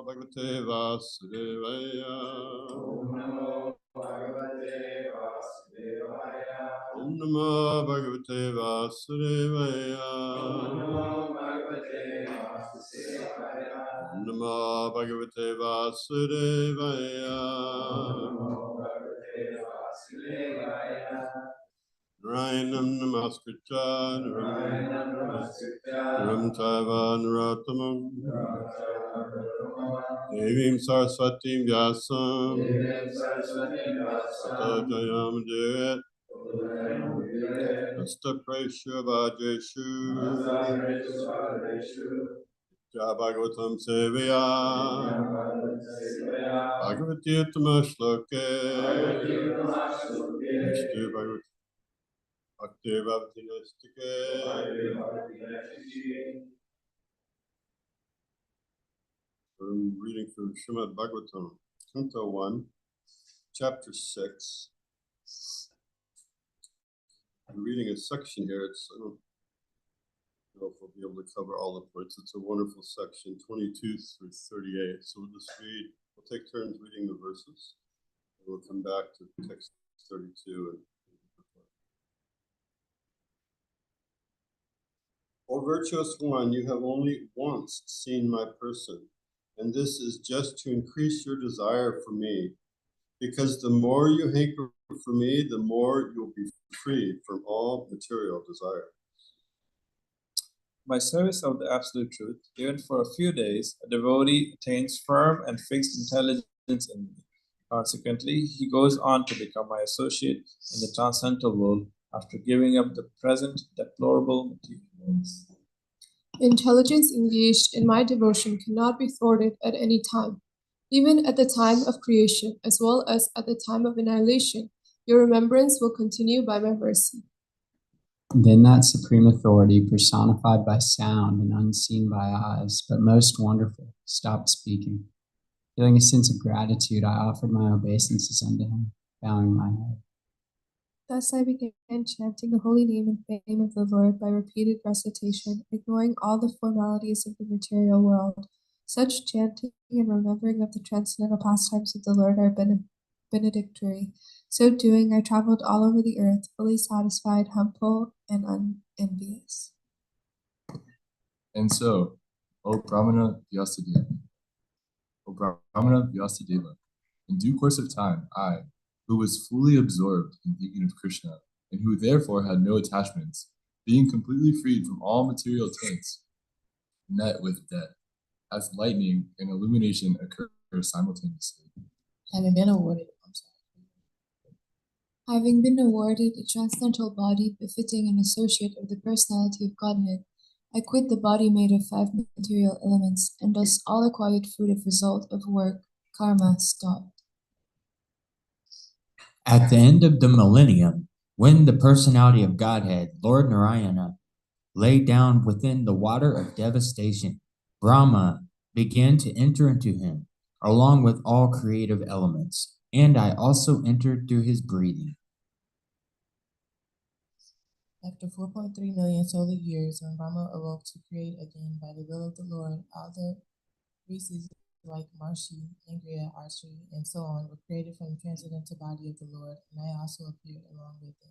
Bhagavate Vasudevaya. Om Namo Bhagavate Vasudevaya. Om Namo Bhagavate Vasudevaya. Om Namo Bhagavate Vasudevaya. Om Namo Bhagavate Vasudevaya. Om Namo Bhagavate Vasudevaya. Narayanam Namaskritya Narayanam Namaskritya Naram Chaiva Narottamam Narottamam Devim Saraswatim Vyasam Devim Saraswati Tato Vyasam Jayam Devet Udayam Nasta Praishya Vajeshu Bhagavatam Sevaya Bhagavati Uttama Shloke Vishnu Bhagavati Bhakti Bhavati Nastike. I'm reading from Srimad Bhagavatam, Canto 1, Chapter 6. I'm reading a section here. I don't know if we'll be able to cover all the points. It's a wonderful section, 22 through 38. So we'll take turns reading the verses. And we'll come back to text 32. O virtuous one, you have only once seen my person, and this is just to increase your desire for me. Because the more you hanker for me, the more you'll be freed from all material desire. By service of the Absolute Truth, even for a few days, a devotee attains firm and fixed intelligence in me. Consequently, he goes on to become my associate in the transcendental world after giving up the present deplorable material worlds. Intelligence engaged in my devotion cannot be thwarted at any time. Even at the time of creation, as well as at the time of annihilation, your remembrance will continue by my mercy. Then that supreme authority, personified by sound and unseen by eyes, but most wonderful, stopped speaking. Feeling a sense of gratitude, I offered my obeisances unto him, bowing my head. Thus I began chanting the holy name and fame of the Lord by repeated recitation, ignoring all the formalities of the material world. Such chanting and remembering of the transcendental pastimes of the Lord are benedictory. So doing, I traveled all over the earth, fully satisfied, humble, and unenvious. And so, O Brahmana Vyasadeva, in due course of time, I, who was fully absorbed in thinking of Krishna, and who therefore had no attachments, being completely freed from all material taints, met with death, as lightning and illumination occur simultaneously. Having been awarded a transcendental body befitting an associate of the personality of Godhead, I quit the body made of 5 material elements, and thus all acquired fruit of result of work, karma, stopped. At the end of the millennium, when the personality of Godhead, Lord Narayana, lay down within the water of devastation, Brahma began to enter into him, along with all creative elements, and I also entered through his breathing. After 4.3 million solar years, when Brahma awoke to create again by the will of the Lord, all the species like Marshi, Angria, Archery, and so on were created from the transcendental body of the Lord, and I also appeared along with them.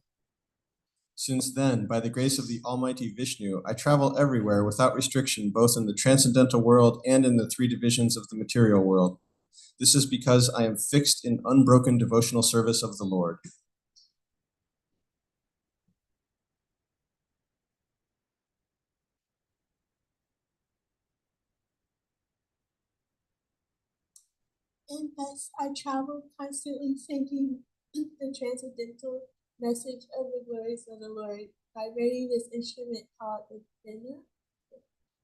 Since then, by the grace of the Almighty Vishnu, I travel everywhere without restriction, both in the transcendental world and in the 3 divisions of the material world. This is because I am fixed in unbroken devotional service of the Lord. And thus I travel constantly singing the transcendental message of the glories of the Lord, vibrating this instrument called the Vina,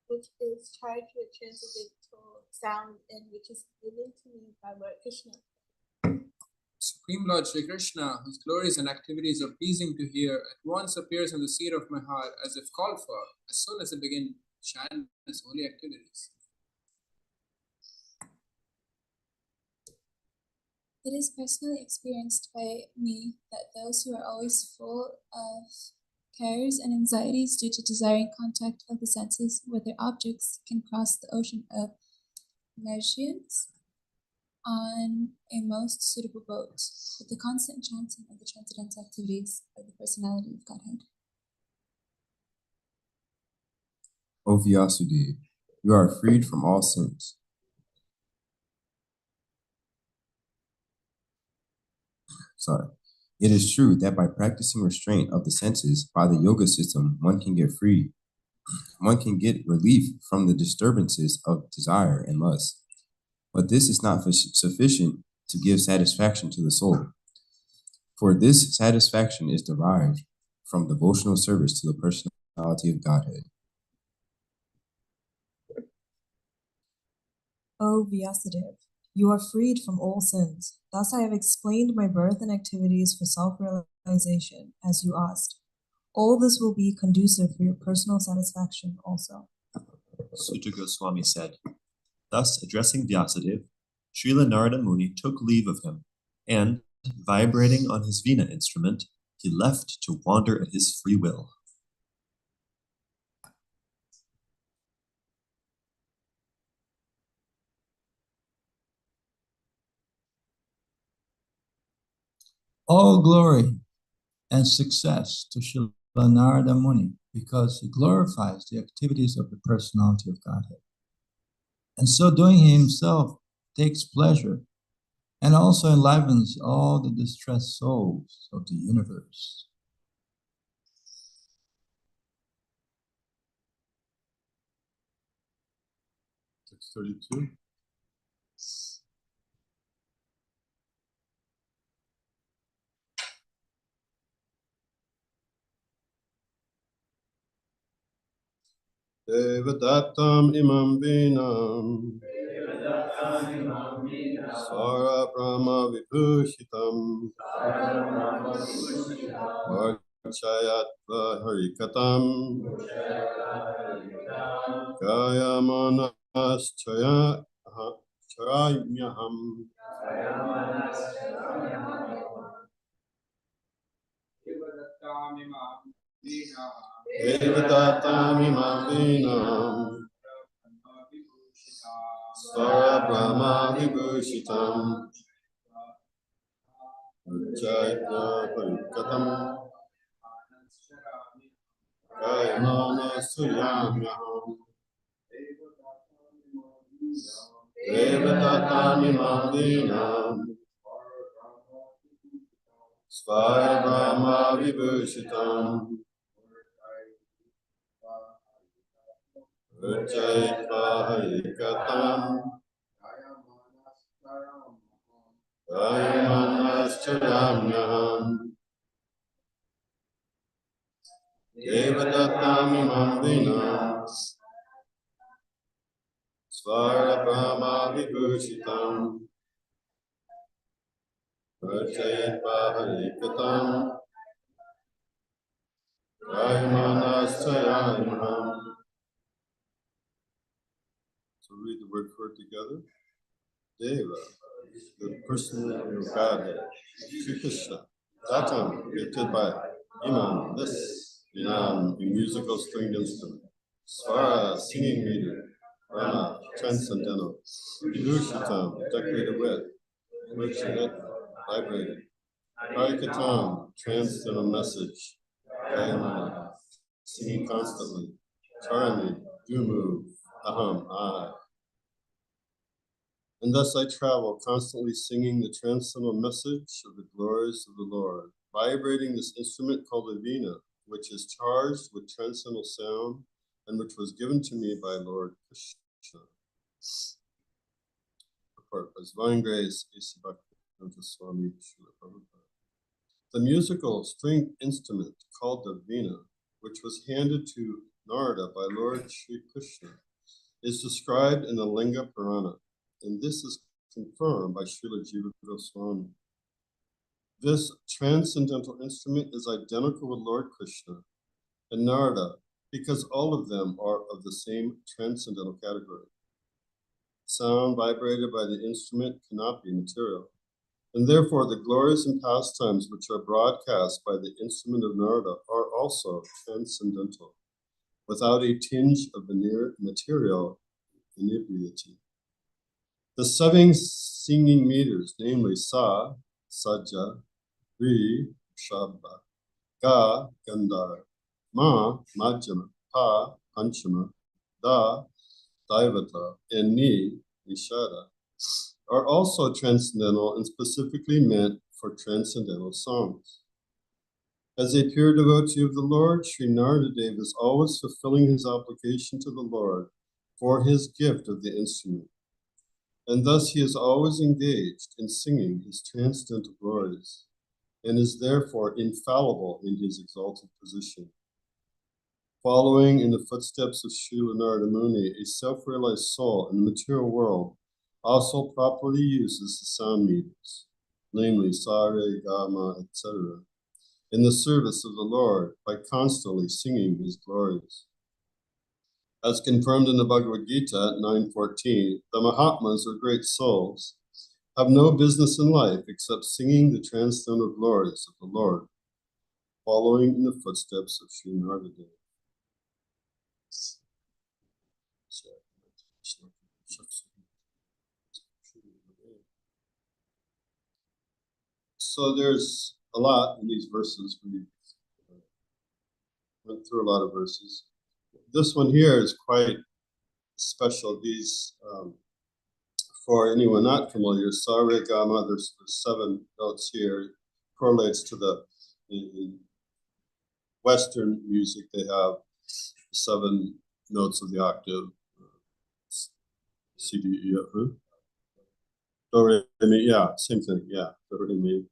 which is charged with transcendental sound and which is given to me by Lord Krishna. Supreme Lord Shri Krishna, whose glories and activities are pleasing to hear, at once appears in the seat of my heart as if called for, as soon as I begin to chant his holy activities. It is personally experienced by me that those who are always full of cares and anxieties due to desiring contact of the senses with their objects can cross the ocean of Mercians on a most suitable boat, with the constant chanting of the transcendental activities of the personality of Godhead. O Vyasudev, you are freed from all sins. It is true that by practicing restraint of the senses by the yoga system, one can get free. One can get relief from the disturbances of desire and lust. But this is not sufficient to give satisfaction to the soul. For this satisfaction is derived from devotional service to the personality of Godhead. O Vyasadeva, you are freed from all sins. Thus I have explained my birth and activities for self-realization, as you asked. All this will be conducive for your personal satisfaction also. Sutta Goswami said, thus addressing Vyasadeva, Srila Narada Muni took leave of him, and, vibrating on his Veena instrument, he left to wander at his free will. All glory and success to Srila Narada Muni, because he glorifies the activities of the personality of Godhead. And so doing, he himself takes pleasure and also enlivens all the distressed souls of the universe. Text 32. Devadattam imam vinam Svara Brahma Vibhushitam Varchayatva Harikatam Gayamanas Charayamyaham Devadattam imam vinam Svara Brahma Vibhushitam Varchayatva Harikatam Gayamanas Charayamyaham Devadattam imam vinam Svara Brahma Vibhushitam Varchayatva Harikatam Gayamanas Charayamyaham Devadattam imam vinam Svara Brahma Vibhushitam Varchayatva Harikatam Gayamanas Charayamyaham. So read the word for it together. Deva, the person of Godhead, Sri Krishna. Datam, gifted by Imam, this Vinam, a musical stringed instrument. Swara, singing meter. Brahma, transcendental. Vibhushitam, decorated with. Virtuet, vibrating. Harikatam, transcendental message. Gayamana, singing constantly. Charami, do move. Aham, I. And thus I travel, constantly singing the transcendental message of the glories of the Lord, vibrating this instrument called a Veena, which is charged with transcendental sound and which was given to me by Lord Krishna. Report by Divine Grace, A.C. Bhaktivedanta Swami Srila Prabhupada. The musical string instrument called the Veena, which was handed to Narada by Lord Sri Krishna, is described in the Linga Purana, and this is confirmed by Srila Jiva Goswami. This transcendental instrument is identical with Lord Krishna and Narada because all of them are of the same transcendental category. Sound vibrated by the instrument cannot be material, and therefore the glories and pastimes which are broadcast by the instrument of Narada are also transcendental, without a tinge of the material inebriety. The seven singing meters, namely Sa, Saja, Ri, Shabba, Ga, Gandhara, Ma, Madhyama, Pa, Panchama, Da, Daivata, and Ni, Nishada, are also transcendental and specifically meant for transcendental songs. As a pure devotee of the Lord, Sri Naradadev is always fulfilling his obligation to the Lord for his gift of the instrument, and thus he is always engaged in singing his transcendental glories, and is therefore infallible in his exalted position. Following in the footsteps of Srila Narada Muni, a self-realized soul in the material world also properly uses the sound meters, namely Sa, Re, Ga, Ma, etc., in the service of the Lord by constantly singing his glories. As confirmed in the Bhagavad Gita at 9:14, the Mahatmas, or great souls, have no business in life except singing the transcendental glories of the Lord, following in the footsteps of Sri Naradadev. So there's a lot in these verses. We went through a lot of verses. This one here is quite special. These, for anyone not familiar, Sa, Re, Ga, Ma, there's 7 notes here, correlates to the Western music. They have 7 notes of the octave. C, D, E, F, Do, Re, Mi, yeah, same thing, yeah, Do, Re, Mi,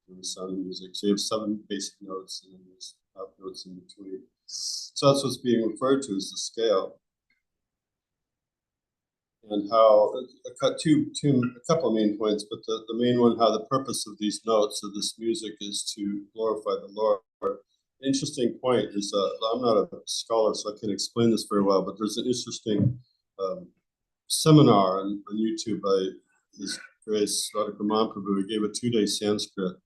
and the sound of music. So you have 7 basic notes and then there's half notes in between. So that's what's being referred to as the scale. And how, a couple of main points, but the main one, how the purpose of these notes of this music is to glorify the Lord. Interesting point is, I'm not a scholar, so I can't explain this very well, but there's an interesting seminar on YouTube by His Grace Radha Prabhu. He gave a 2-day Sanskrit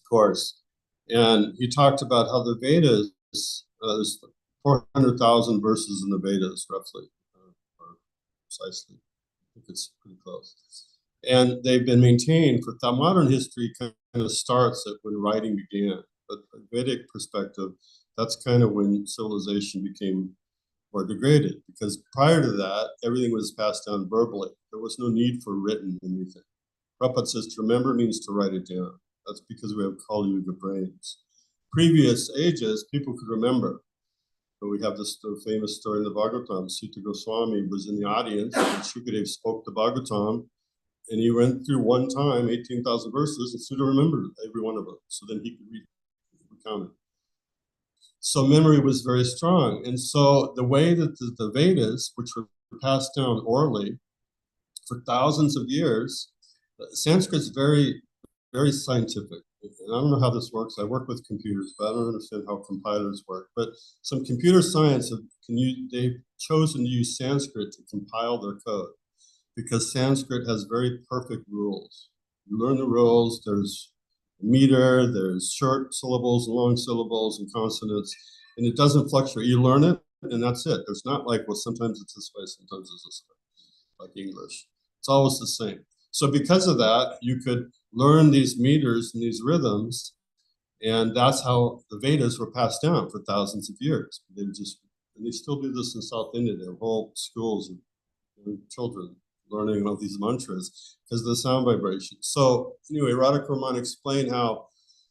course, and he talked about how the Vedas, there's 400,000 verses in the Vedas, roughly. Precisely. I think it's pretty close. And they've been maintained for modern history kind of starts at when writing began. But from a Vedic perspective, that's kind of when civilization became more degraded, because prior to that, everything was passed down verbally. There was no need for written anything. Prabhupada says to remember means to write it down. That's because we have Kali Yuga brains. Previous ages, people could remember. But we have this famous story in the Bhagavatam. Sita Goswami was in the audience, and Shukadev spoke the Bhagavatam, and he went through one time 18,000 verses, and Sita remembered every one of them. So then he could recount it. So memory was very strong. And so the way that the Vedas, which were passed down orally for thousands of years, Sanskrit is very, very scientific. And I don't know how this works. I work with computers, but I don't understand how compilers work. But some computer science, they've chosen to use Sanskrit to compile their code because Sanskrit has very perfect rules. You learn the rules, there's meter, there's short syllables, long syllables, and consonants, and it doesn't fluctuate. You learn it, and that's it. There's not like, well, sometimes it's this way, sometimes it's this way, like English. It's always the same. So because of that, you could learn these meters and these rhythms, and that's how the Vedas were passed down for thousands of years. And they still do this in South India. They have whole schools of children learning all these mantras because of the sound vibration. So anyway, Radhakrishnan explained how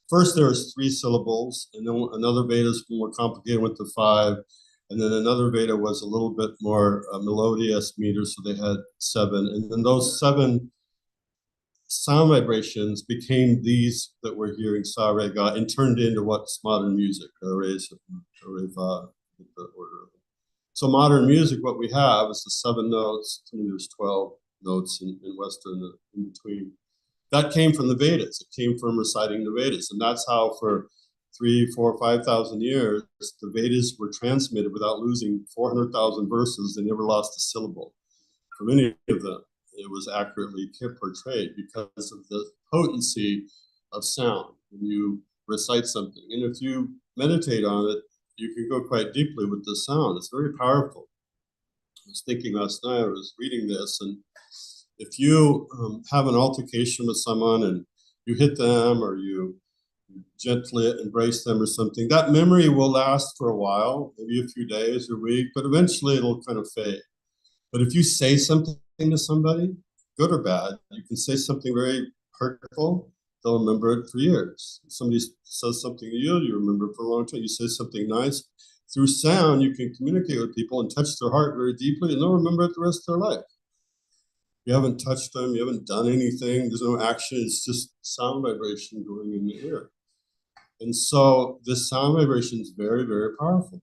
first there was 3 syllables, and then another Veda is more complicated, went to 5, and then another Veda was a little bit more melodious meters, so they had 7, and then those 7 sound vibrations became these that we're hearing, Sa, Re, Ga, and turned into what's modern music, Re, Va, the order of it. So modern music, what we have is the 7 notes. I mean, there's 12 notes in Western in between. that came from the Vedas. It came from reciting the Vedas. And that's how for 3, 4, 5,000 years, the Vedas were transmitted without losing 400,000 verses. They never lost a syllable from any of them. It was accurately portrayed because of the potency of sound when you recite something. And if you meditate on it, you can go quite deeply with the sound. It's very powerful. I was thinking last night, I was reading this, and if you have an altercation with someone and you hit them or you gently embrace them or something, that memory will last for a while, maybe a few days or week, but eventually it'll kind of fade. But if you say something to somebody, good or bad, you can say something very hurtful, they'll remember it for years. If somebody says something to you, you remember it for a long time. You say something nice. Through sound, you can communicate with people and touch their heart very deeply, and they'll remember it the rest of their life. You haven't touched them, you haven't done anything, there's no action, it's just sound vibration going in the ear. And so this sound vibration is very, very powerful.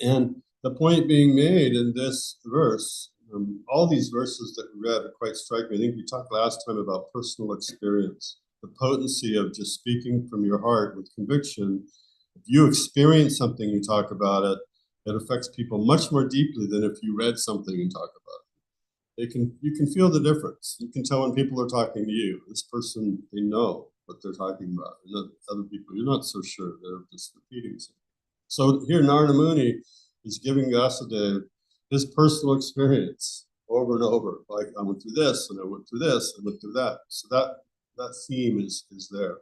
And the point being made in this verse, all these verses that we read are quite striking. I think we talked last time about personal experience, the potency of just speaking from your heart with conviction. If you experience something, you talk about it, it affects people much more deeply than if you read something and talk about it. You can feel the difference. You can tell when people are talking to you. This person, they know what they're talking about. And other people, you're not so sure. They're just repeating something. So here Narada Muni is giving Vyasadeva his personal experience over and over. Like, I went through this, and I went through this, and I went through that. So that theme is there.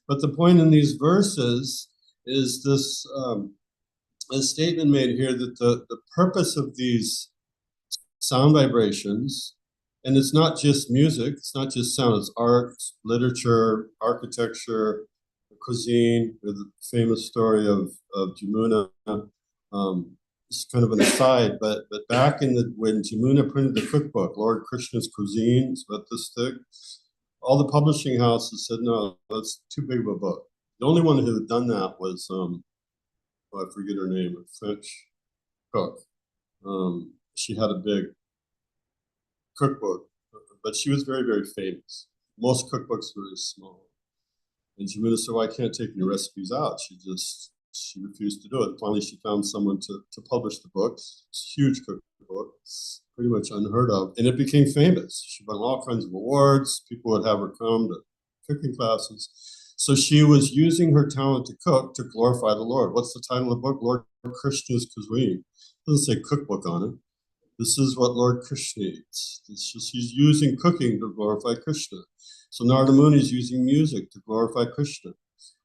But the point in these verses is this a statement made here that the purpose of these sound vibrations, and it's not just music, it's not just sound, it's art, literature, architecture, cuisine. There's the famous story of Jamuna. It's kind of an aside, but back when Jamuna printed the cookbook, Lord Krishna's Cuisine, it's about this thick, all the publishing houses said, no, that's too big of a book. The only one who had done that was, I forget her name, a French cook. She had a big cookbook, but she was very, very famous. Most cookbooks were small. And Jamuna said, well, I can't take any recipes out. She refused to do it. Finally, she found someone to publish the book. It's a huge cookbook, pretty much unheard of. And it became famous. She won all kinds of awards. People would have her come to cooking classes. So she was using her talent to cook to glorify the Lord. What's the title of the book? Lord Krishna's Cuisine. It doesn't say cookbook on it. This is what Lord Krishna eats. He's using cooking to glorify Krishna. So Narada Muni is using music to glorify Krishna.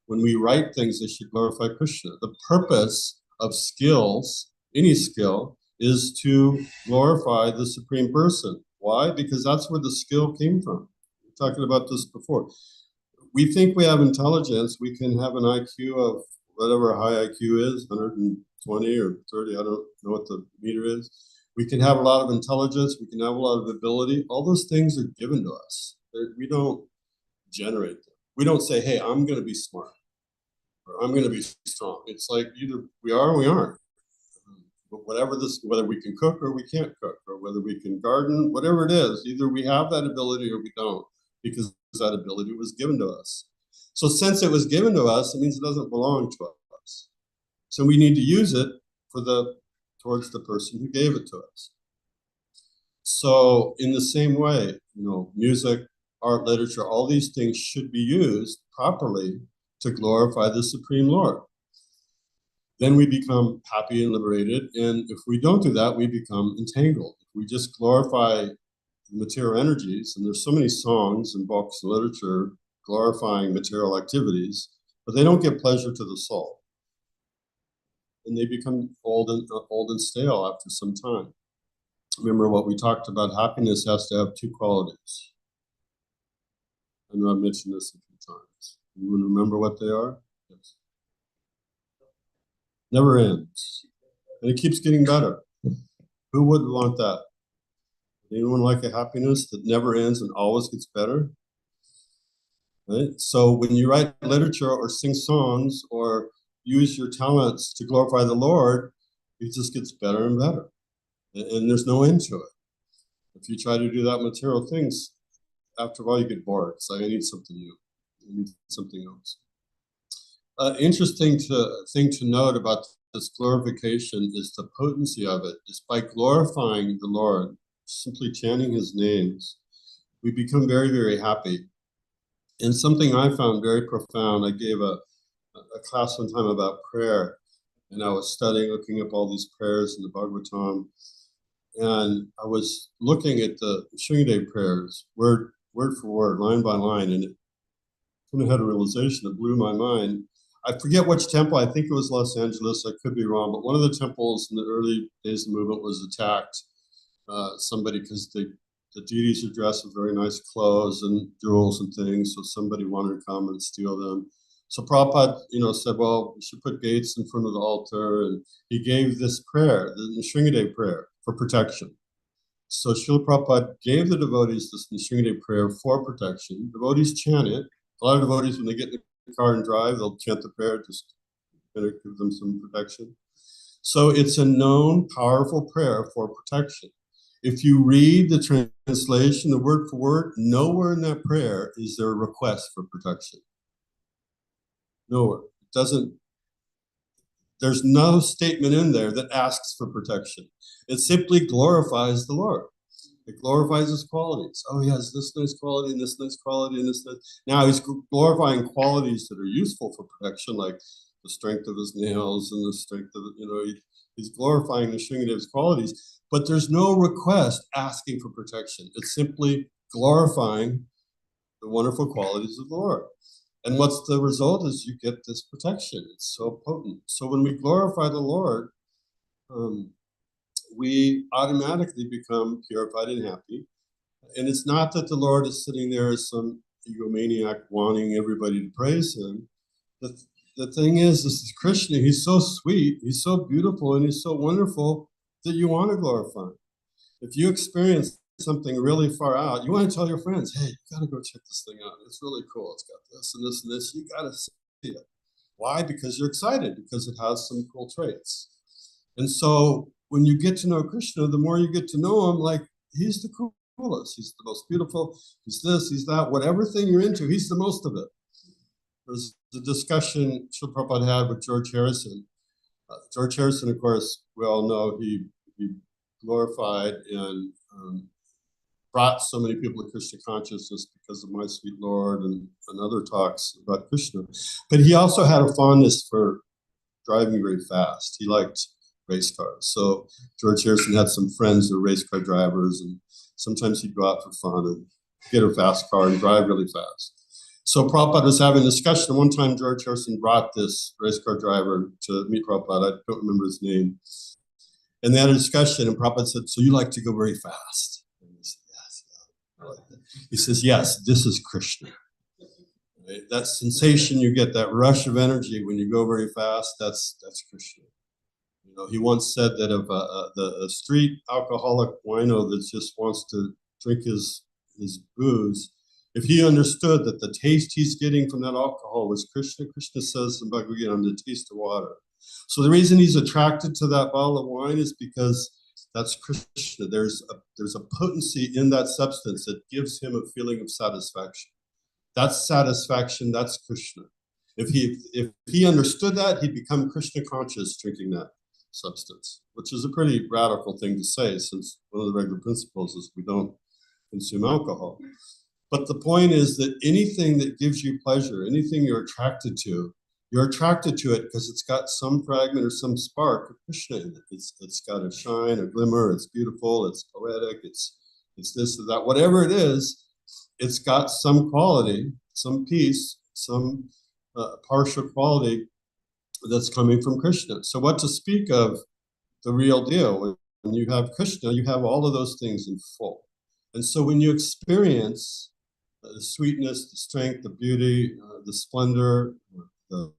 When we write things, they should glorify Krishna. The purpose of skills, any skill, is to glorify the Supreme Person. Why? Because that's where the skill came from. We were talking about this before. We think we have intelligence. We can have an IQ of whatever high IQ is, 120 or 30, I don't know what the meter is. We can have a lot of intelligence. We can have a lot of ability. All those things are given to us. We don't generate them. We don't say, hey, I'm going to be smart or I'm going to be strong. It's like either we are or we aren't. But whether we can cook or we can't cook, or whether we can garden, whatever it is, either we have that ability or we don't, because that ability was given to us. So since it was given to us, it means it doesn't belong to us. So we need to use it towards the person who gave it to us. So in the same way, music, art, literature, all these things should be used properly to glorify the Supreme Lord. Then we become happy and liberated. And if we don't do that, we become entangled. If we just glorify material energies, and there's so many songs and books and literature glorifying material activities, but they don't give pleasure to the soul. And they become old and stale after some time. Remember what we talked about, happiness has to have two qualities. I know I've mentioned this a few times. You want to remember what they are? Yes. Never ends. And it keeps getting better. Who wouldn't want that? Anyone like a happiness that never ends and always gets better? Right? So when you write literature or sing songs or use your talents to glorify the Lord, it just gets better and better. And there's no end to it. If you try to do that material things, after a while you get bored. It's like, I need something new. I need something else. Interesting thing to note about this glorification is the potency of it. Just by glorifying the Lord, simply chanting his names, we become very, very happy. And something I found very profound, I gave a class one time about prayer, and I was studying, looking up all these prayers in the Bhagavatam, and I was looking at the Sringade prayers, word for word, line by line, and it kind of had a realization that blew my mind. I forget which temple, I think it was Los Angeles, I could be wrong, but one of the temples in the early days of the movement was attacked. Somebody, because the deities are dressed with very nice clothes and jewels and things, so somebody wanted to come and steal them. So Prabhupada, said, well, we should put gates in front of the altar, and he gave this prayer, the Nisringade prayer, for protection. So Srila Prabhupada gave the devotees this Nisringade prayer for protection. Devotees chant it. A lot of devotees, when they get in the car and drive, they'll chant the prayer, just kind of give them some protection. So it's a known, powerful prayer for protection. If you read the translation, the word for word, nowhere in that prayer is there a request for protection. Nowhere. It doesn't. There's no statement in there that asks for protection. It simply glorifies the Lord. It glorifies his qualities. Oh, he has this nice quality and this nice quality and this nice. Now he's glorifying qualities that are useful for protection, like the strength of his nails and the strength of, he's glorifying the Sringadeva's qualities, but there's no request asking for protection. It's simply glorifying the wonderful qualities of the Lord. And what's the result is you get this protection. It's so potent. So when we glorify the Lord, we automatically become purified and happy. And it's not that the Lord is sitting there as some egomaniac wanting everybody to praise him. The thing is, this is Krishna. He's so sweet, he's so beautiful, and he's so wonderful that you want to glorify him. If you experience something really far out, you want to tell your friends, hey, you got to go check this thing out. It's really cool. It's got this and this and this. You got to see it. Why? Because you're excited, because it has some cool traits. And so when you get to know Krishna, the more you get to know him, like, he's the coolest. He's the most beautiful. He's this, he's that. Whatever thing you're into, he's the most of it. There's the discussion Srila Prabhupada had with George Harrison. George Harrison, of course, we all know he glorified and brought so many people to Krishna consciousness because of My Sweet Lord and other talks about Krishna. But he also had a fondness for driving very fast. He liked race cars. So George Harrison had some friends who were race car drivers, and sometimes he'd go out for fun and get a fast car and drive really fast. So Prabhupada was having a discussion. One time George Harrison brought this race car driver to meet Prabhupada. I don't remember his name. And they had a discussion, and Prabhupada said, so you like to go very fast? And he said, yes, I like that. He says, yes, this is Krishna. Right? That sensation you get, that rush of energy when you go very fast, that's Krishna. He once said that if a street alcoholic wino that just wants to drink his booze, if he understood that the taste he's getting from that alcohol was Krishna, Krishna says in Bhagavad Gita, the taste of water. So the reason he's attracted to that bottle of wine is because that's Krishna. There's a potency in that substance that gives him a feeling of satisfaction. That's satisfaction, that's Krishna. If he understood that, he'd become Krishna conscious drinking that substance, which is a pretty radical thing to say, since one of the regular principles is we don't consume alcohol. But the point is that anything that gives you pleasure, anything you're attracted to it because it's got some fragment or some spark of Krishna in it. It's got a shine, a glimmer, it's beautiful, it's poetic, it's this or that. Whatever it is, it's got some quality, some piece, some partial quality that's coming from Krishna. So what to speak of the real deal? When you have Krishna, you have all of those things in full. And so when you experience the sweetness, the strength, the beauty, the splendor, the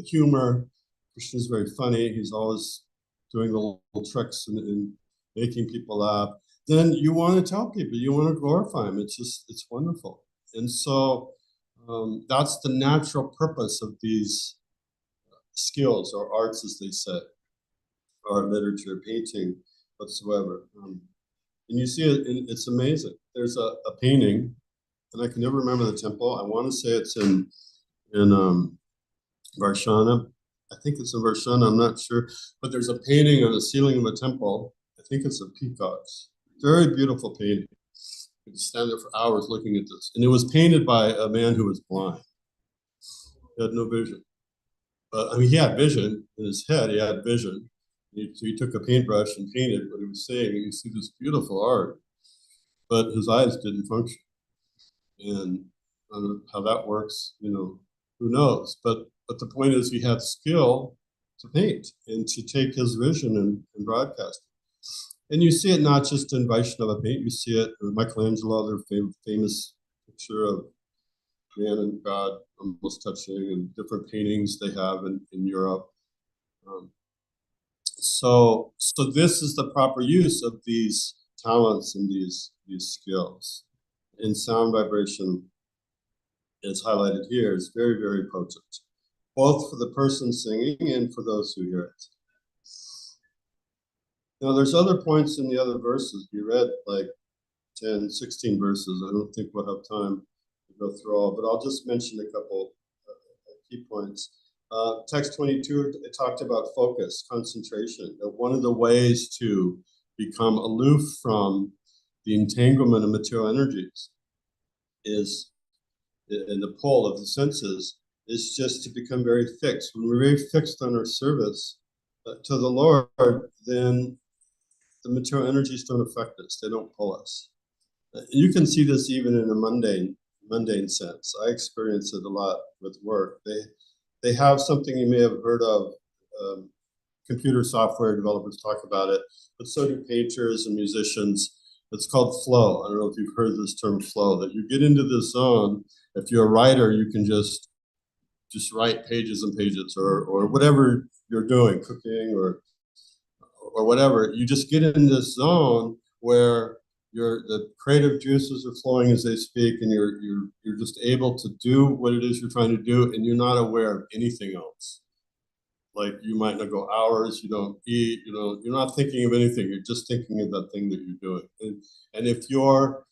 humor, Krishna's very funny. He's always doing the little tricks and making people laugh. Then you want to tell people, you want to glorify him. It's wonderful. And so that's the natural purpose of these skills or arts, as they say, or literature, painting, whatsoever. And you see it, it's amazing. There's a painting and I can never remember the temple. I want to say it's in Varshana. I think it's in Varshana, I'm not sure. But there's a painting on the ceiling of a temple. I think it's of peacocks. Very beautiful painting. You could stand there for hours looking at this. And it was painted by a man who was blind. He had no vision. But I mean, he had vision in his head. He had vision. So he took a paintbrush and painted what he was saying. And you see this beautiful art, but his eyes didn't function. And I don't know how that works, who knows? But the point is, he had skill to paint and to take his vision and broadcast it. And you see it not just in Vaishnava paint, you see it in Michelangelo, their famous picture of man and God almost touching, and different paintings they have in Europe. So this is the proper use of these talents and these skills. And sound vibration, is highlighted here, is very, very potent, both for the person singing and for those who hear it. Now, there's other points in the other verses. We read like 10, 16 verses. I don't think we'll have time to go through all, but I'll just mention a couple key points. Text 22, it talked about focus, concentration. That one of the ways to become aloof from the entanglement of material energies is, in the pull of the senses, is just to become very fixed. When we're very fixed on our service to the Lord, then the material energies don't affect us. They don't pull us. You can see this even in a mundane sense. I experience it a lot with work. They have something you may have heard of. Computer software developers talk about it, but so do painters and musicians. It's called flow. I don't know if you've heard this term flow, that you get into this zone. If you're a writer, you can just write pages and pages, or whatever you're doing, cooking or whatever. You just get in this zone where the creative juices are flowing as they speak, and you're just able to do what it is you're trying to do, and you're not aware of anything else. Like, you might not go hours, you don't eat, you're not thinking of anything. You're just thinking of that thing that you're doing. And if you're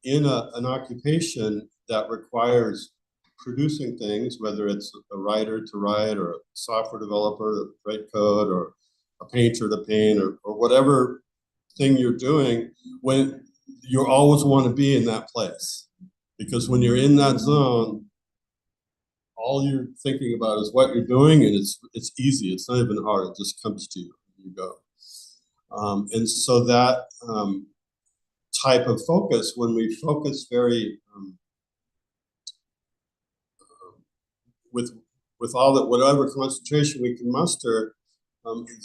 in an occupation that requires producing things, whether it's a writer to write, or a software developer to write code, or a painter to paint, or whatever thing you're doing, when you always want to be in that place. Because when you're in that zone, all you're thinking about is what you're doing, and it's easy. It's not even hard. It just comes to you. You go. And so that type of focus, when we focus very with all that, whatever concentration we can muster,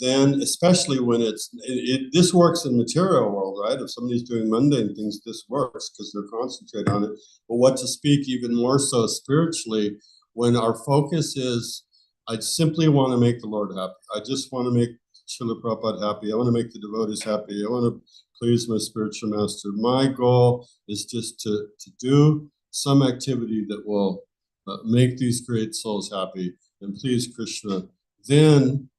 then especially when this works in material world, right? If somebody's doing mundane things, this works because they're concentrated on it. But what to speak even more so spiritually, when our focus is, I simply want to make the Lord happy. I just want to make Srila Prabhupada happy. I want to make the devotees happy. I want to please my spiritual master. My goal is just to do some activity that will make these great souls happy and please Krishna. Then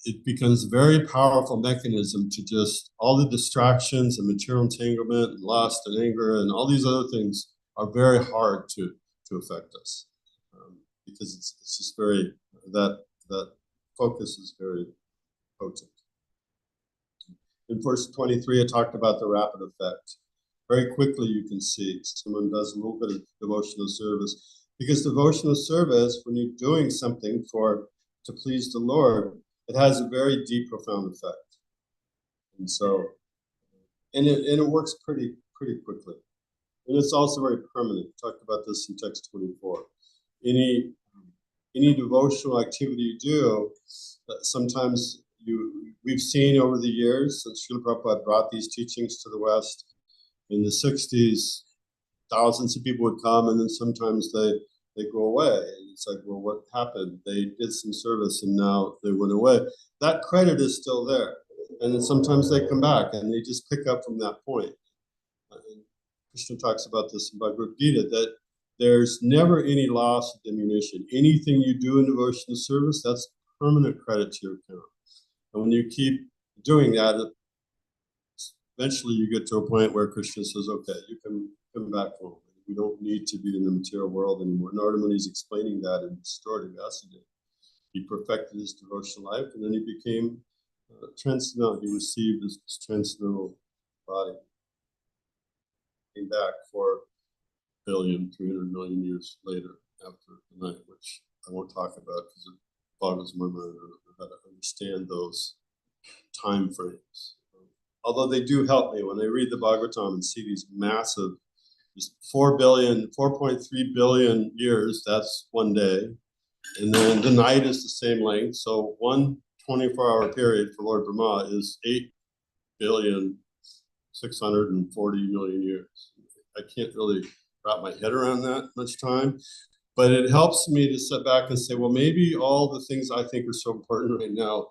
it becomes a very powerful mechanism to just, all the distractions and material entanglement and lust and anger and all these other things are very hard to affect us. Because it's just very, that focus is very potent. In verse 23, it talked about the rapid effect. Very quickly you can see someone does a little bit of devotional service. Because devotional service, when you're doing something to please the Lord, it has a very deep, profound effect. And so, and it works pretty quickly. And it's also very permanent. We talked about this in text 24. Any devotional activity you do, sometimes we've seen over the years, since Srila Prabhupada brought these teachings to the West, in the 60s, thousands of people would come, and then sometimes they go away. And it's like, well, what happened? They did some service and now they went away. That credit is still there. And then sometimes they come back and they just pick up from that point. And Krishna talks about this in Bhagavad Gita, that there's never any loss of diminution. Anything you do in devotional service, that's permanent credit to your account. And when you keep doing that, eventually you get to a point where Krishna says, okay, you can come back home. We don't need to be in the material world anymore. Narada Muni is explaining that in the story of Vasudev. He perfected his devotional life, and then he became transcendental. He received this transcendental body. Came back 4,300,000,000 years later after the night, which I won't talk about because it boggles my mind. I don't know how to understand those time frames. Although they do help me when I read the Bhagavatam and see these massive, just 4.3 billion years, that's one day. And then the night is the same length. So one 24-hour period for Lord Brahma is 8,640,000,000 years. I can't really wrap my head around that much time, but it helps me to sit back and say, well, maybe all the things I think are so important right now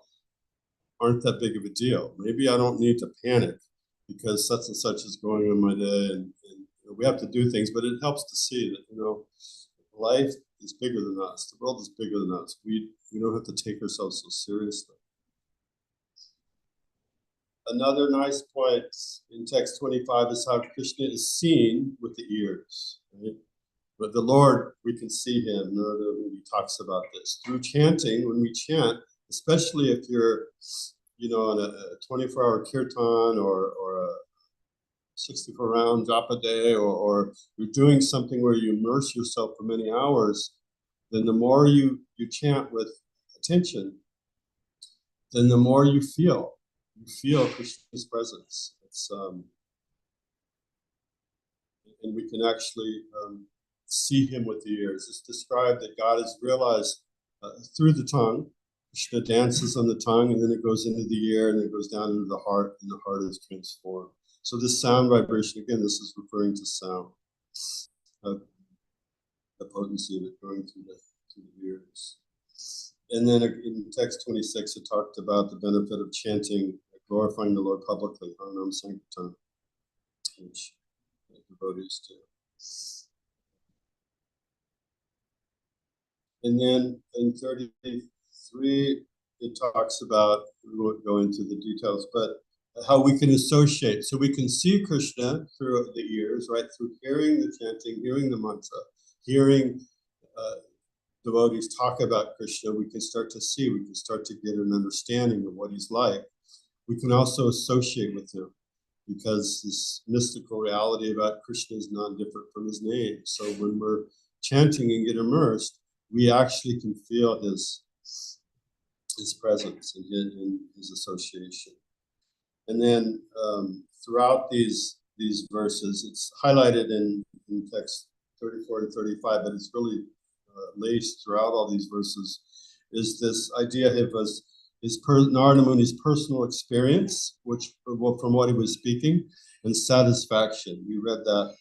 aren't that big of a deal. Maybe I don't need to panic because such and such is going on in my day, and we have to do things, but it helps to see that, life is bigger than us. The world is bigger than us. We don't have to take ourselves so seriously. Another nice point in text 25 is how Krishna is seen with the ears. Right? But the Lord, we can see him. He talks about this. Through chanting, when we chant, especially if you're, on a 24-hour kirtan or a 64-round japa day, or you're doing something where you immerse yourself for many hours, then the more you chant with attention, then the more you feel Krishna's presence. It's and we can actually see him with the ears. It's described that God is realized through the tongue. Krishna dances on the tongue, and then it goes into the ear, and then it goes down into the heart, and the heart is transformed. So this sound vibration, again, this is referring to sound, the potency of it going through the ears. And then in text 26, it talked about the benefit of chanting, glorifying the Lord publicly, Haranam Sankirtan, which devotees do. And then in 33, it talks about, we won't go into the details, but how we can associate. So we can see Krishna through the ears, right? Through hearing the chanting, hearing the mantra, hearing devotees talk about Krishna, we can start to see, we can start to get an understanding of what he's like. We can also associate with him because this mystical reality about Krishna is not different from his name. So when we're chanting and get immersed, we actually can feel his presence and his association. And then throughout these verses, it's highlighted in text 34 and 35, but it's really laced throughout all these verses, is this idea of Narada Muni's personal experience, which from what he was speaking, and satisfaction. We read that,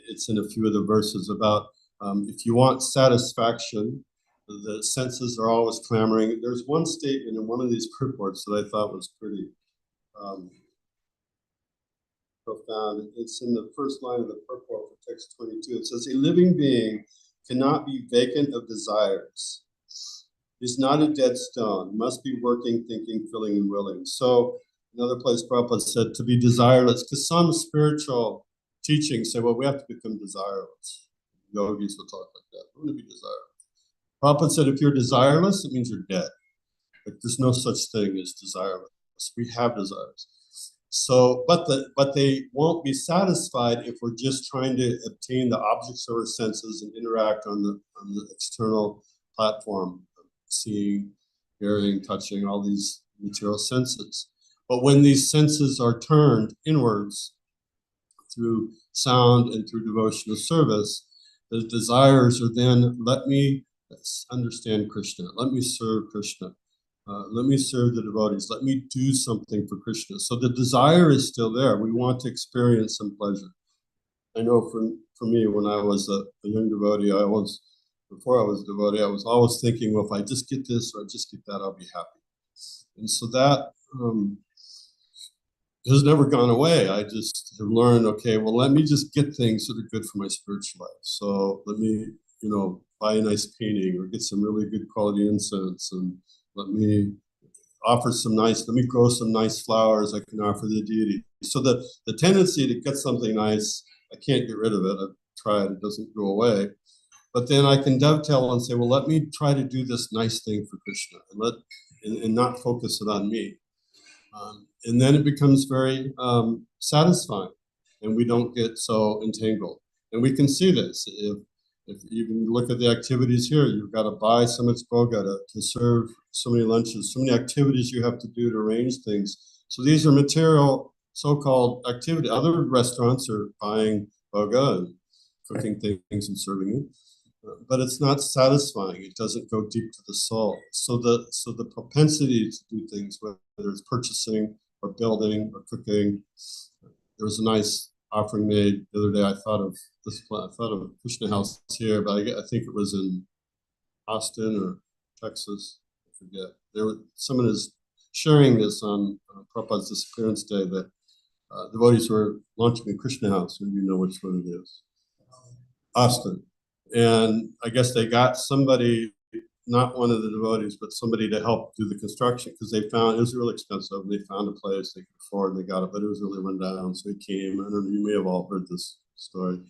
it's in a few of the verses about if you want satisfaction, the senses are always clamoring. There's one statement in one of these purports that I thought was pretty profound. It's in the first line of the purport for text 22. It says, a living being cannot be vacant of desires. He's not a dead stone, must be working, thinking, feeling, and willing. So another place Prabhupada said to be desireless, because some spiritual teachings say, well, we have to become desireless. Yogis will talk like that. We want to be desireless. Prabhupada said, if you're desireless, it means you're dead. Like there's no such thing as desireless. We have desires. So, but they won't be satisfied if we're just trying to obtain the objects of our senses and interact on the external platform, seeing, hearing, touching, all these material senses. But when these senses are turned inwards through sound and through devotional service, the desires are then, let me understand Krishna, let me serve Krishna, let me serve the devotees, let me do something for Krishna. So the desire is still there. We want to experience some pleasure. I know for me, when I was a young devotee, before I was a devotee, I was always thinking, well, if I just get this or I just get that, I'll be happy. And so that has never gone away. I just have learned, okay, well, let me just get things that are good for my spiritual life. So let me, buy a nice painting or get some really good quality incense, and let me grow some nice flowers I can offer the deity. So the tendency to get something nice I can't get rid of it. I've tried, it doesn't go away. But then I can dovetail and say, well, let me try to do this nice thing for Krishna and not focus it on me. And then it becomes very satisfying, and we don't get so entangled. And we can see this. If you can look at the activities here, you've got to buy so much boga to serve so many lunches, so many activities you have to do to arrange things. So these are material so-called activity. Other restaurants are buying boga and cooking things and serving it, but it's not satisfying. It doesn't go deep to the soul. So the propensity to do things, whether it's purchasing or building or cooking. There was a nice offering made the other day. I thought of Krishna House here, but I think it was in Austin or Texas. I forget. Someone is sharing this on Prabhupada's disappearance day that devotees were launching a Krishna House, and you know which one it is. Austin. And I guess they got somebody, not one of the devotees, but somebody to help do the construction, because they found it was really expensive. They found a place they could afford, and they got it, but it was really run down. So he came. I don't know, you may have all heard this story.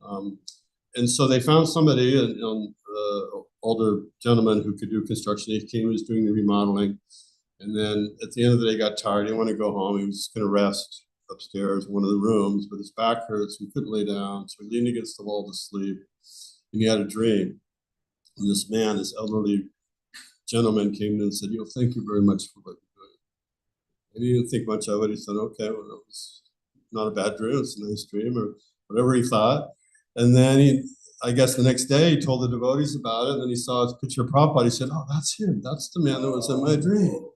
And so they found somebody, an older gentleman who could do construction. He came, he was doing the remodeling. And then at the end of the day, he got tired. He didn't want to go home. He was just going to rest upstairs in one of the rooms, but his back hurts. He couldn't lay down. So he leaned against the wall to sleep. And he had a dream. And this man, this elderly gentleman, came in and said, thank you very much for what you're doing. And he didn't think much of it. He said, okay, well, it was not a bad dream. It's a nice dream, or whatever he thought. And then I guess the next day, he told the devotees about it. And then he saw his picture of Prabhupada. He said, oh, that's him. That's the man that was in my dream.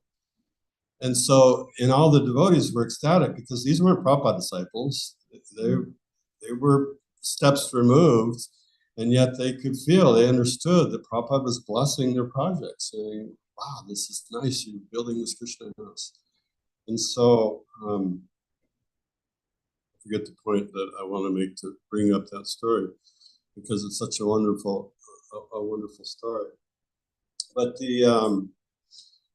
And so, and all the devotees were ecstatic, because these weren't Prabhupada disciples. They were steps removed. And yet they could feel, they understood that Prabhupada was blessing their project, saying, wow, this is nice, you're building this Krishna house. And so, I forget the point that I want to make to bring up that story, because it's such a wonderful story. But the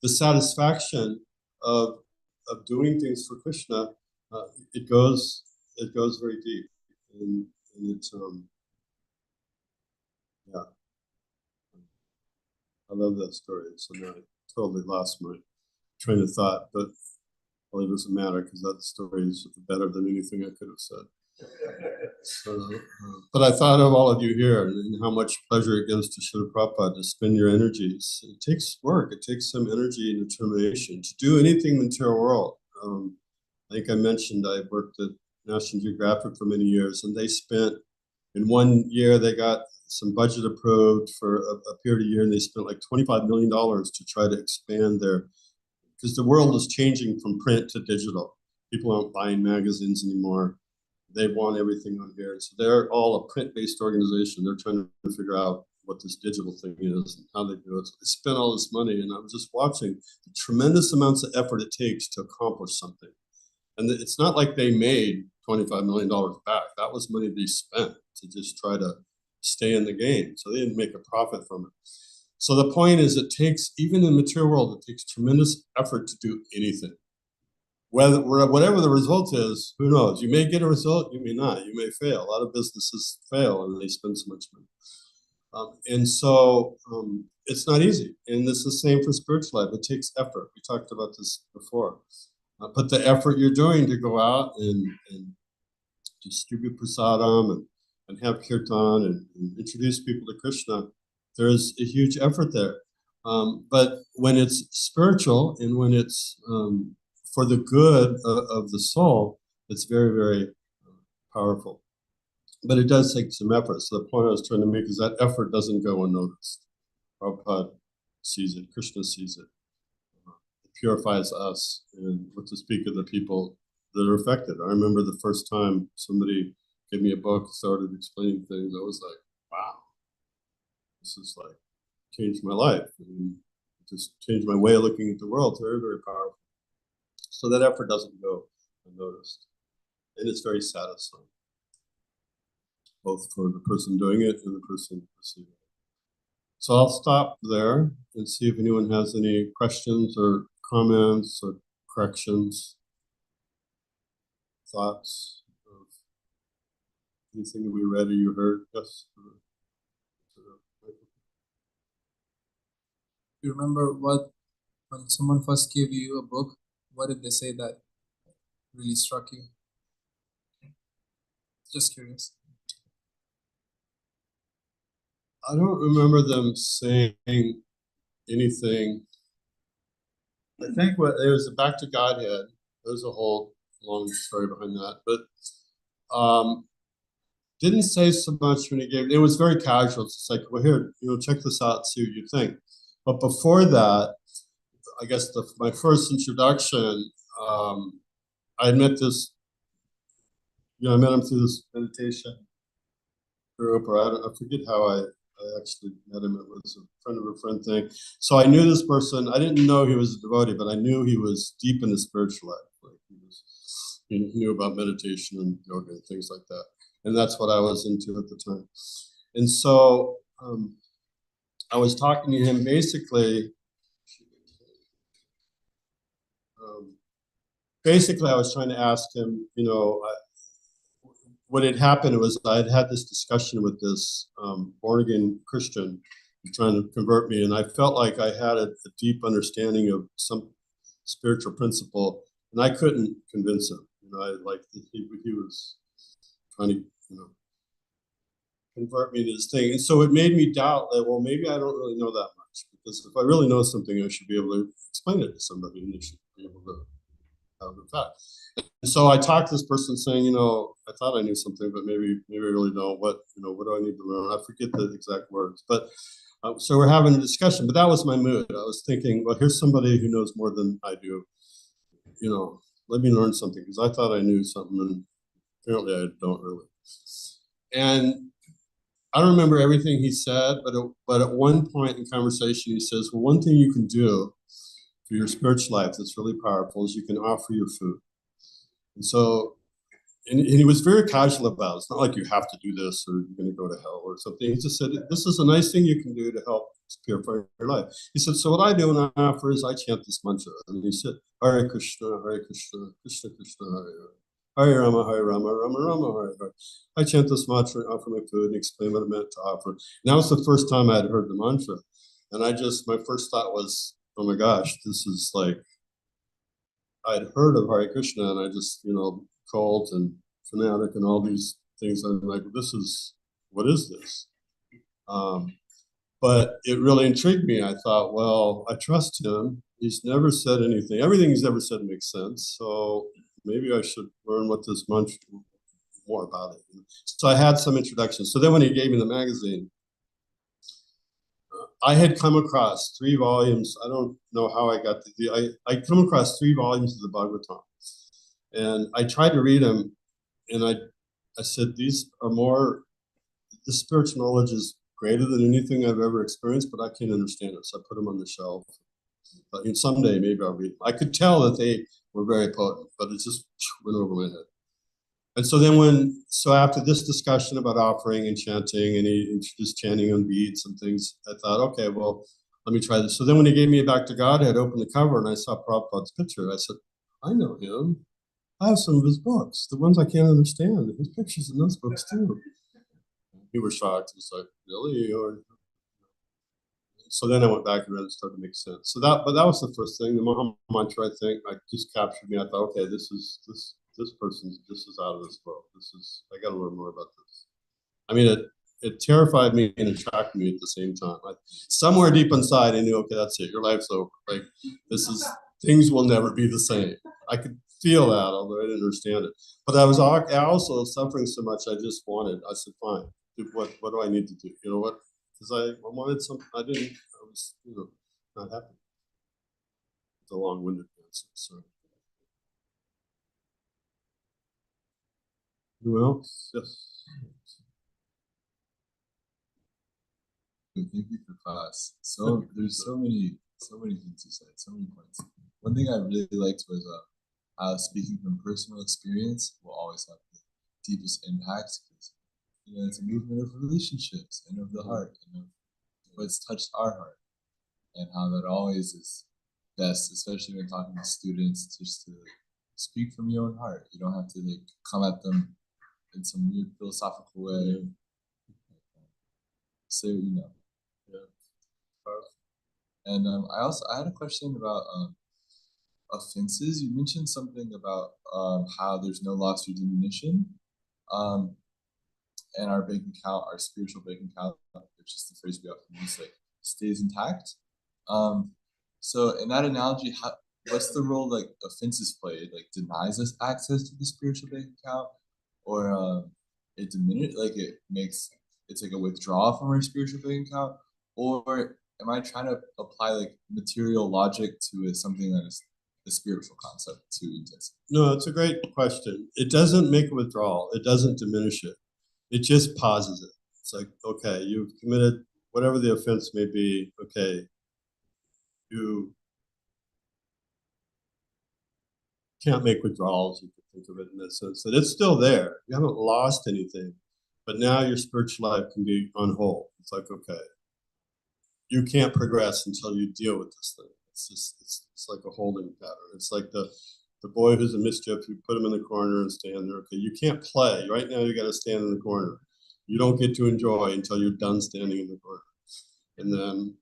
satisfaction of doing things for Krishna, it goes very deep, and it's yeah, I love that story. So now I totally lost my train of thought, but well, it doesn't matter, because that story is better than anything I could have said. So, but I thought of all of you here, and how much pleasure it gives to Srila Prabhupada to spend your energies. It takes work. It takes some energy and determination to do anything in the material world. I think I mentioned I worked at National Geographic for many years, and they spent, in 1 year, they got some budget approved for a period of year, and they spent like $25 million to try to expand because the world is changing from print to digital. People aren't buying magazines anymore. They want everything on here. So they're all a print-based organization. They're trying to figure out what this digital thing is and how they do it. So they spent all this money, and I was just watching the tremendous amounts of effort it takes to accomplish something. And it's not like they made $25 million back. That was money they spent to just try to stay in the game. So they didn't make a profit from it. So the point is, it takes, even in the material world, it takes tremendous effort to do anything. Whatever the result is, who knows? You may get a result, you may not. You may fail. A lot of businesses fail, and they spend so much money. And so it's not easy. And it's the same for spiritual life. It takes effort. We talked about this before. But the effort you're doing to go out and distribute prasadam and have kirtan and introduce people to Krishna, there's a huge effort there. But when it's spiritual and when it's for the good of the soul, it's very, very powerful. But it does take some effort. So the point I was trying to make is that effort doesn't go unnoticed. Prabhupada sees it, Krishna sees it. It purifies us, and what to speak of the people that are affected. I remember the first time somebody gave me a book, started explaining things, I was like, wow, this is like, changed my life. And just changed my way of looking at the world. It's very, very powerful. So that effort doesn't go unnoticed. And it's very satisfying, both for the person doing it and the person receiving it. So I'll stop there and see if anyone has any questions or comments or corrections, thoughts. anything that we read or you heard? Yes. You remember when someone first gave you a book, what did they say that really struck you? Just curious. I don't remember them saying anything. I think what it was Back to Godhead. There's a whole long story behind that, but didn't say so much when he gave it. It was very casual. It's just like, well, here, check this out, see what you think. But before that, I guess my first introduction, I met this. I met him through this meditation group, or I forget how I actually met him. It was a friend of a friend thing. So I knew this person. I didn't know he was a devotee, but I knew he was deep in the spiritual life. Like he knew about meditation and yoga and things like that. And that's what I was into at the time. And so I was talking to him basically. I was trying to ask him, what had happened was I'd had this discussion with this born-again Christian trying to convert me, and I felt like I had a deep understanding of some spiritual principle, and I couldn't convince him. He was trying to, convert me to this thing, and so it made me doubt that, well, maybe I don't really know that much, because if I really know something, I should be able to explain it to somebody, and they should be able to have an effect. And so I talked to this person saying, I thought I knew something, but maybe I really don't. What do I need to learn? I forget the exact words, but so we're having a discussion. But that was my mood. I was thinking, well, here's somebody who knows more than I do. Let me learn something, because I thought I knew something, and apparently I don't really. And I don't remember everything he said, but at one point in conversation, he says, well, one thing you can do for your spiritual life that's really powerful is you can offer your food. And so, and he was very casual about it. It's not like you have to do this or you're going to go to hell or something. He just said, this is a nice thing you can do to help purify your life. He said, so what I do when I offer is I chant this mantra. And he said, Hare Krishna, Krishna Krishna, Hare Rama, Rama Rama, Hare Hare. I chant this mantra, offer my food, and explain what I meant to offer. And that was the first time I had heard the mantra. And my first thought was, oh my gosh, this is like, I'd heard of Hare Krishna, and I just, cult and fanatic and all these things. I'm like, what is this? But it really intrigued me. I thought, well, I trust him. He's never said anything. Everything he's ever said makes sense. So maybe I should learn what this mantra, more about it. So I had some introduction. So then when he gave me the magazine, I had come across 3 volumes. I don't know how I got I come across 3 volumes of the Bhagavatam, and I tried to read them, and I said, these are more, the spiritual knowledge is greater than anything I've ever experienced, but I can't understand it. So I put them on the shelf. But someday maybe I'll read them. I could tell that they were very potent, but it just went over my head. And so then after this discussion about offering and chanting, and he introduced chanting on beads and things, I thought, okay, well, let me try this. So then when he gave me Back to Godhead, I opened the cover and I saw Prabhupada's picture. I said, I know him. I have some of his books, the ones I can't understand. His pictures in those books too. He was shocked. He was like, really? So then I went back and read it, started to make sense. But that was the first thing. The Maha Mantra, I think, just captured me. I thought, okay, this person, this is out of this world. I got to learn more about this. I mean, it terrified me and attracted me at the same time. Somewhere deep inside, I knew, okay, that's it. Your life's over. Like, things will never be the same. I could feel that, although I didn't understand it. But I was also suffering so much. I said, fine. What do I need to do? You know what? Because I wanted something. I was, not happy. It's a long-winded answer. So. Anyone else? Yes. Thank you for class. So there's so many things you said, so many points. One thing I really liked was how speaking from personal experience will always have the deepest impact, because it's a movement of relationships and of the heart, and of what's touched our heart, and how that always is best, especially when talking to students, just to speak from your own heart. You don't have to come at them in some weird philosophical way. Say what you know. Yeah. And I had a question about offenses. You mentioned something about how there's no loss or diminution, and our bank account, our spiritual bank account, which is the phrase we often use, like stays intact. So in that analogy, what's the role like offenses play? It like denies us access to the spiritual bank account, or it diminishes, like it's like a withdrawal from our spiritual bank account, or am I trying to apply like material logic to something that is the spiritual concept to intensity? No, it's a great question. It doesn't make a withdrawal. It doesn't diminish it. It just pauses it. It's like, okay, you've committed whatever the offense may be. Okay, you can't make withdrawals. You could think of it in that sense that it's still there. You haven't lost anything, but now your spiritual life can be on hold. It's like, okay, you can't progress until you deal with this thing. It's just, it's like a holding pattern. It's like the boy who's a mischief, you put him in the corner and stand there. Okay, you can't play. Right now you got to stand in the corner. You don't get to enjoy until you're done standing in the corner. And then,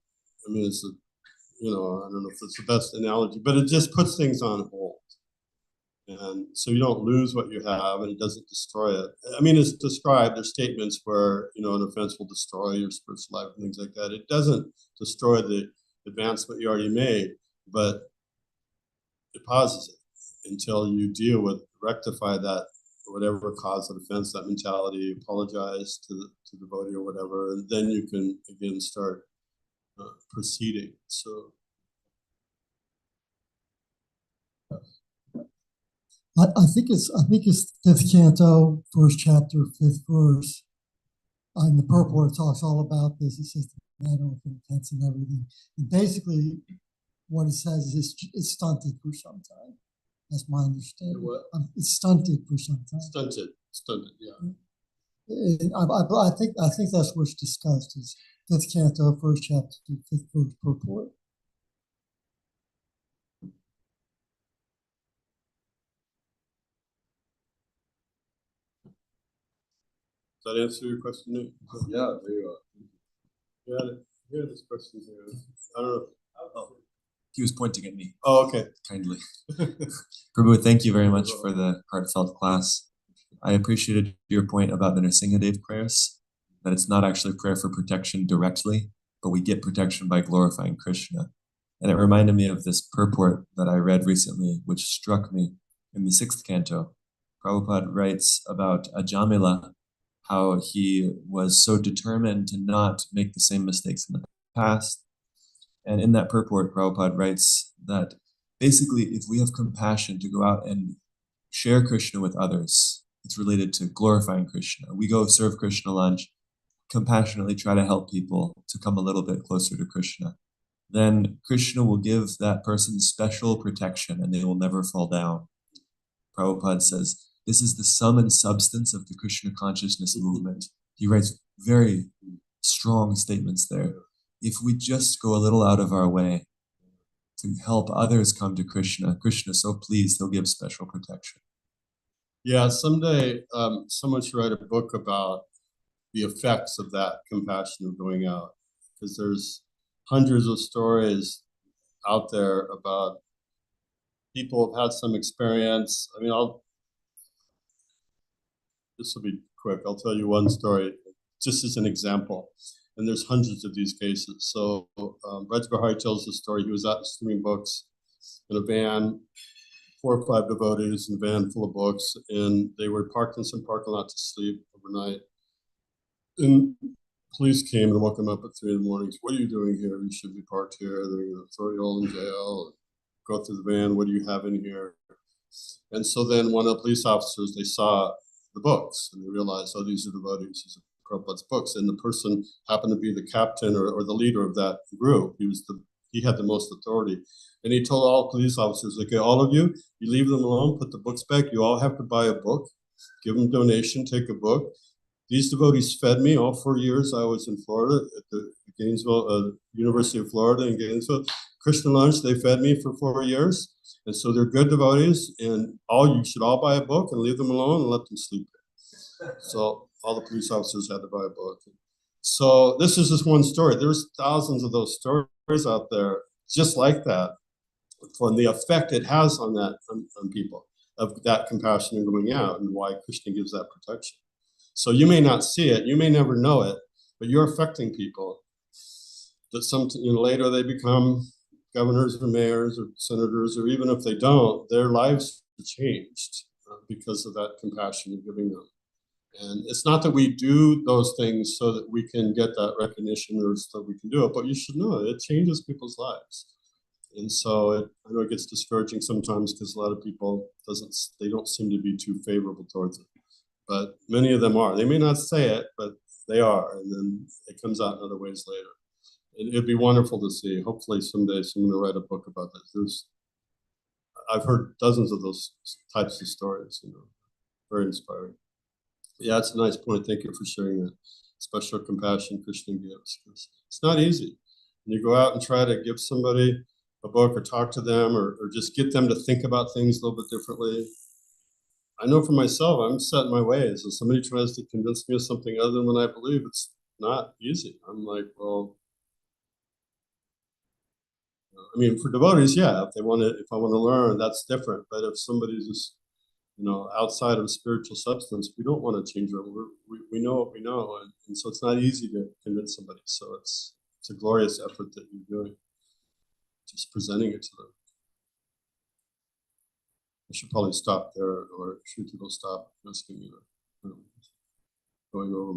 I mean, it's I don't know if it's the best analogy, but it just puts things on hold. And so you don't lose what you have, and it doesn't destroy it. I mean, it's described, there's statements where, an offense will destroy your spiritual life and things like that. It doesn't destroy the advancement you already made, but it pauses it until you deal with, rectify that, whatever caused the offense, that mentality, apologize to the devotee or whatever, and then you can again start proceeding. So I think it's 5th canto, 1st chapter, 5th verse. In the purport, it talks all about this. It says the matter of intents and everything. And basically, what it says is it's stunted for some time. That's my understanding. What? It's stunted for some time. Stunted, yeah. I think that's what's discussed is 5th canto, 1st chapter, 5th verse purport. Does that answer your question, Nick? Yeah, very well. Yeah, this question here. I don't know. Oh, he was pointing at me. Oh, okay. Kindly. Prabhu, thank you very much for the heartfelt class. I appreciated your point about the Nrsingadev prayers, that it's not actually prayer for protection directly, but we get protection by glorifying Krishna. And it reminded me of this purport that I read recently, which struck me in the 6th canto. Prabhupada writes about Ajamila, how he was so determined to not make the same mistakes in the past. And in that purport, Prabhupada writes that basically, if we have compassion to go out and share Krishna with others, it's related to glorifying Krishna. We go serve Krishna lunch, compassionately try to help people to come a little bit closer to Krishna. Then Krishna will give that person special protection and they will never fall down. Prabhupada says, this is the sum and substance of the Krishna consciousness movement. He writes very strong statements there. If we just go a little out of our way to help others come to Krishna, Krishna is so pleased, he'll give special protection. Yeah, someday someone should write a book about the effects of that compassion of going out, because there's hundreds of stories out there about people who have had some experience. I mean, this will be quick. I'll tell you one story just as an example. And there's hundreds of these cases. So Raj Bahari tells the story. He was out streaming books in a van, 4 or 5 devotees in a van full of books, and they were parked in some parking lot to sleep overnight. And police came and woke them up at 3 in the morning. What are you doing here? You should be parked here. They're going to throw you all in jail. Go through the van. What do you have in here? And so then one of the police officers, they saw the books and they realized, oh, these are devotees. These are Prabhupada's books. And the person happened to be the captain or the leader of that group. He had the most authority. And he told all police officers, okay, all of you, you leave them alone, put the books back. You all have to buy a book, give them a donation, take a book. These devotees fed me all 4 years. I was in Florida at the Gainesville, University of Florida in Gainesville. Krishna lunch, they fed me for 4 years. And so they're good devotees, and you should all buy a book and leave them alone and let them sleep. So all the police officers had to buy a book. So this is just one story. There's thousands of those stories out there just like that, for the effect it has on that on people, of that compassion and going out, and why Krishna gives that protection. So you may not see it, you may never know it, but you're affecting people. That later they become governors or mayors or senators, or even if they don't, their lives are changed because of that compassion you're giving them. And it's not that we do those things so that we can get that recognition or so we can do it, but you should know it changes people's lives. And so I know it gets discouraging sometimes because a lot of people they don't seem to be too favorable towards it. But many of them are. They may not say it, but they are. And then it comes out in other ways later. It'd be wonderful to see. Hopefully someday someone will write a book about this. I've heard dozens of those types of stories, very inspiring. Yeah, it's a nice point. Thank you for sharing that. Special compassion Krishna gives. It's not easy. When you go out and try to give somebody a book or talk to them or just get them to think about things a little bit differently. I know for myself, I'm set in my ways. If somebody tries to convince me of something other than what I believe, it's not easy. I'm like, well, I mean, for devotees, yeah, if I want to learn, that's different. But if somebody's just, outside of spiritual substance, we don't want to change them. We know what we know, and so it's not easy to convince somebody. So it's a glorious effort that you're doing, just presenting it to them. I should probably stop there, or Shruti will stop asking me, going over my